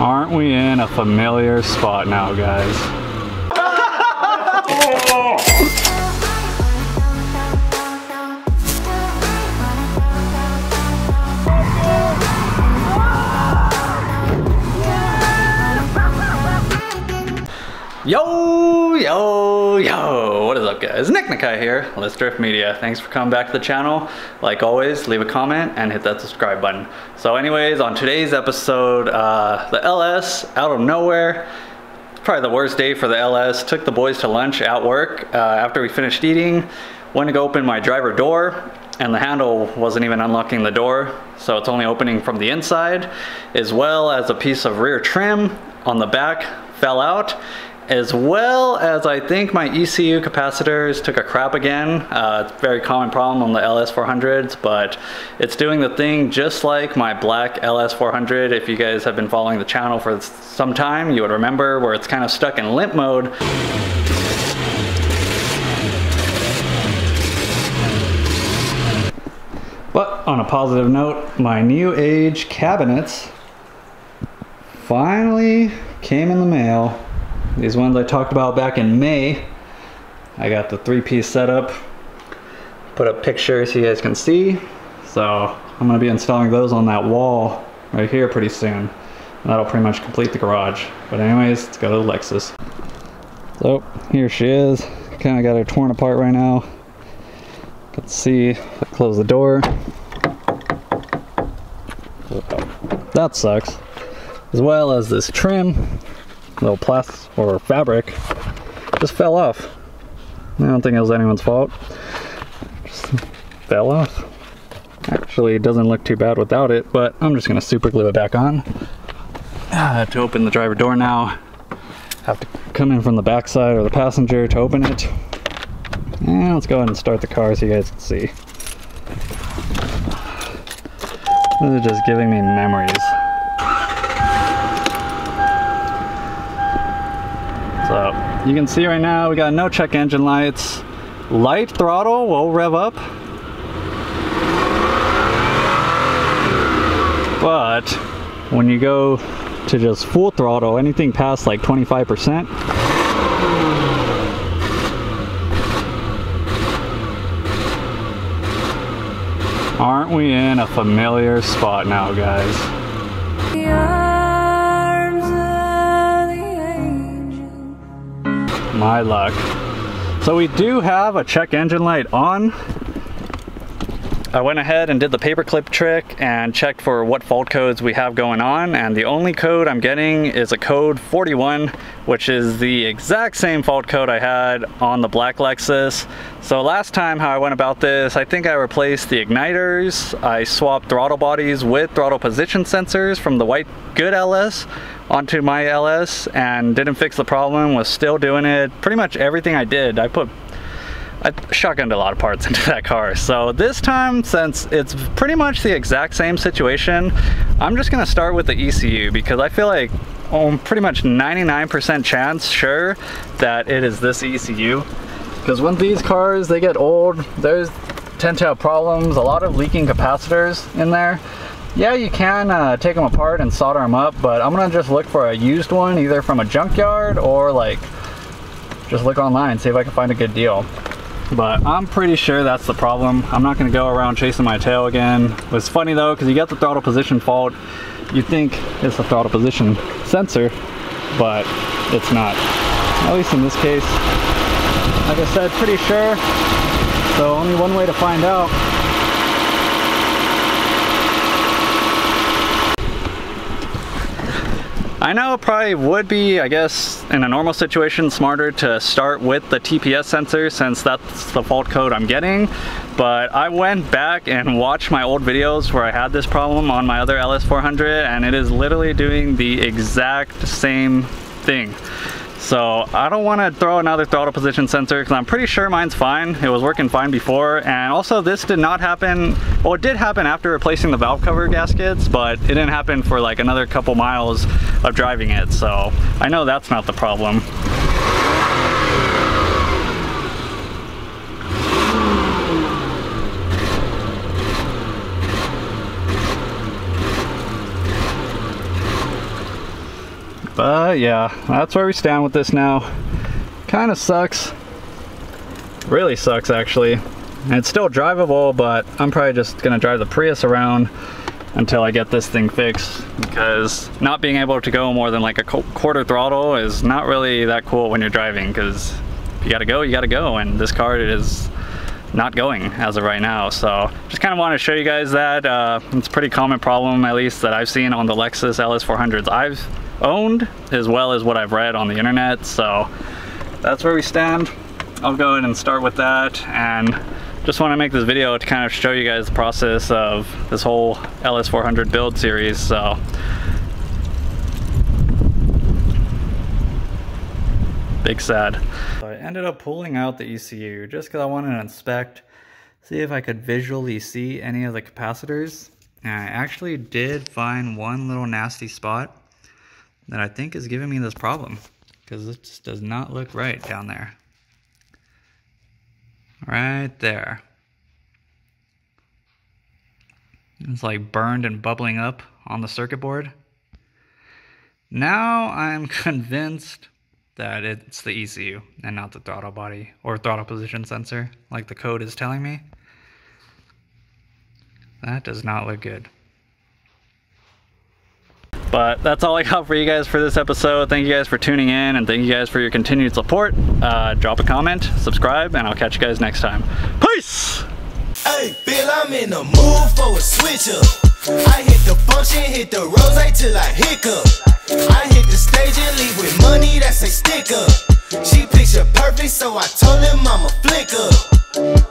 Aren't we in a familiar spot now, guys? Yo, yo, yo, what is up guys? Nick Nakai here, Let's Drift Media. Thanks for coming back to the channel. Like always, leave a comment and hit that subscribe button. So anyways, on today's episode, the LS, out of nowhere, probably the worst day for the LS. Took the boys to lunch at work. After we finished eating, went to go open my driver door, and the handle wasn't even unlocking the door, so it's only opening from the inside, as well as a piece of rear trim on the back fell out, as well as I think my ECU capacitors took a crap again. It's a very common problem on the LS400s, but it's doing the thing just like my black LS400. If you guys have been following the channel for some time, you would remember where it's kind of stuck in limp mode. But on a positive note, my new age cabinets finally came in the mail. These ones I talked about back in May. I got the 3-piece setup. Put up pictures so you guys can see. So I'm gonna be installing those on that wall right here pretty soon. And that'll pretty much complete the garage. But anyways, let's go to the Lexus. So here she is. Kind of got her torn apart right now. Let's see if I close the door. That sucks. As well as this trim. Little plastic or fabric just fell off. I don't think it was anyone's fault. Just fell off. Actually, it doesn't look too bad without it, but I'm just gonna super glue it back on. To open the driver door now, have to come in from the back side or the passenger to open it. And let's go ahead and start the car so you guys can see. This is just giving me memories. So you can see right now we got no check engine lights. Light throttle will rev up. But when you go to just full throttle, anything past like 25%, aren't we in a familiar spot now, guys? My luck. So we do have a check engine light on. I went ahead and did the paperclip trick and checked for what fault codes we have going on, and the only code I'm getting is a code 41, which is the exact same fault code I had on the black Lexus. So last time how I went about this, I think I replaced the igniters, I swapped throttle bodies with throttle position sensors from the white good LS onto my LS and didn't fix the problem, was still doing it. Pretty much everything I did, I shotgunned a lot of parts into that car. So this time, since it's pretty much the exact same situation, I'm just gonna start with the ECU because I feel like I'm pretty much 99% chance sure that it is this ECU. Because when these cars, they get old, there's tend to have problems, a lot of leaking capacitors in there. Yeah, you can take them apart and solder them up, but I'm gonna just look for a used one, either from a junkyard or like just look online, see if I can find a good deal. But I'm pretty sure that's the problem. I'm not gonna go around chasing my tail again. It's funny though, because you get the throttle position fault, you think it's the throttle position sensor, but it's not. At least in this case. Like I said, pretty sure. So only one way to find out. I know it probably would be, I guess, in a normal situation, smarter to start with the TPS sensor since that's the fault code I'm getting. But I went back and watched my old videos where I had this problem on my other LS400, and it is literally doing the exact same thing. So I don't want to throw another throttle position sensor because I'm pretty sure mine's fine. It was working fine before, and also this did not happen, well, it did happen after replacing the valve cover gaskets, but it didn't happen for like another couple miles of driving it. So I know that's not the problem. But yeah, that's where we stand with this now. Kind of sucks. Really sucks actually. And it's still drivable, but I'm probably just gonna drive the Prius around until I get this thing fixed, because not being able to go more than like a quarter throttle is not really that cool when you're driving, because if you gotta go, and this car is not going as of right now. So just kind of want to show you guys that it's a pretty common problem, at least that I've seen on the Lexus LS400s I've owned, as well as what I've read on the internet. So that's where we stand. I'll go ahead and start with that, and just want to make this video to kind of show you guys the process of this whole LS400 build series. So big sad. So I ended up pulling out the ECU just because I wanted to inspect, see if I could visually see any of the capacitors. And I actually did find one little nasty spot that I think is giving me this problem, because it just does not look right down there. Right there. It's like burned and bubbling up on the circuit board. Now I'm convinced that it's the ECU and not the throttle body or throttle position sensor, like the code is telling me. That does not look good. But that's all I got for you guys for this episode. Thank you guys for tuning in, and thank you guys for your continued support. Drop a comment, subscribe, and I'll catch you guys next time. Peace! Hey, Bill, I'm in the mood for a switch up. I hit the function, hit the rose till I hiccup. I hit the stage and leave with money that's a stick up. She picture perfect, so I told him I'm a flick up.